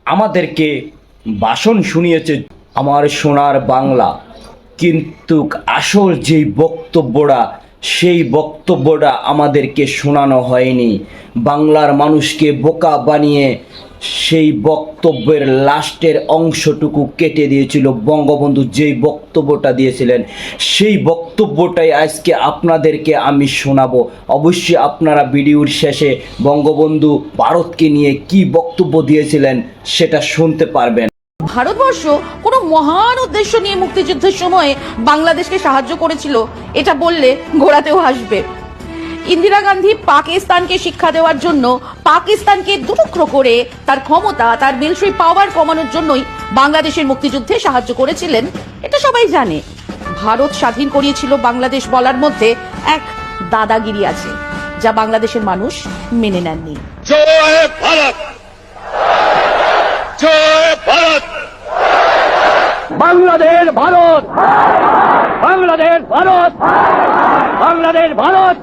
আমাদেরকে ভাষণ শুনিয়েছে আমার সোনার বাংলা, কিন্তু আসল যেই বক্তব্যটা সেই বক্তব্যটা আমাদেরকে শোনানো হয়নি। বাংলার মানুষকে বোকা বানিয়ে সেই বক্তব্যের লাস্টের অংশটুকু কেটে দিয়েছিল বঙ্গবন্ধু। যেই বক্তব্যটা দিয়েছিলেন সেই বক্তব্যটাই আজকে আপনাদেরকে আমি শোনাবো। অবশ্যই আপনারা ভিডিওর শেষে বঙ্গবন্ধু ভারতকে নিয়ে কি বক্তব্য দিয়েছিলেন সেটা শুনতে পারবেন। ভারতবর্ষ কোনো মহান উদ্দেশ্য নিয়ে মুক্তিযুদ্ধের সময় বাংলাদেশকে সাহায্য করেছিল এটা বললে ঘোরাতেও হাসবে। ইন্দিরা গান্ধী পাকিস্তানকে শিক্ষা দেওয়ার জন্য পাকিস্তানকে দুটুকরো করে তার ক্ষমতা, তার মিলিটারি পাওয়ার কমানোর জন্যই বাংলাদেশের মুক্তিযুদ্ধে সাহায্য করেছিলেন, এটা সবাই জানে। ভারত স্বাধীন করিয়েছিল বাংলাদেশ বলার মধ্যে এক দাদাগিরি আছে, যা বাংলাদেশের মানুষ মেনে নেননি। জয় ভারত, জয় ভারত, বাংলাদেশ ভারত, বাংলাদেশ ভারত, বাংলাদেশ ভারত।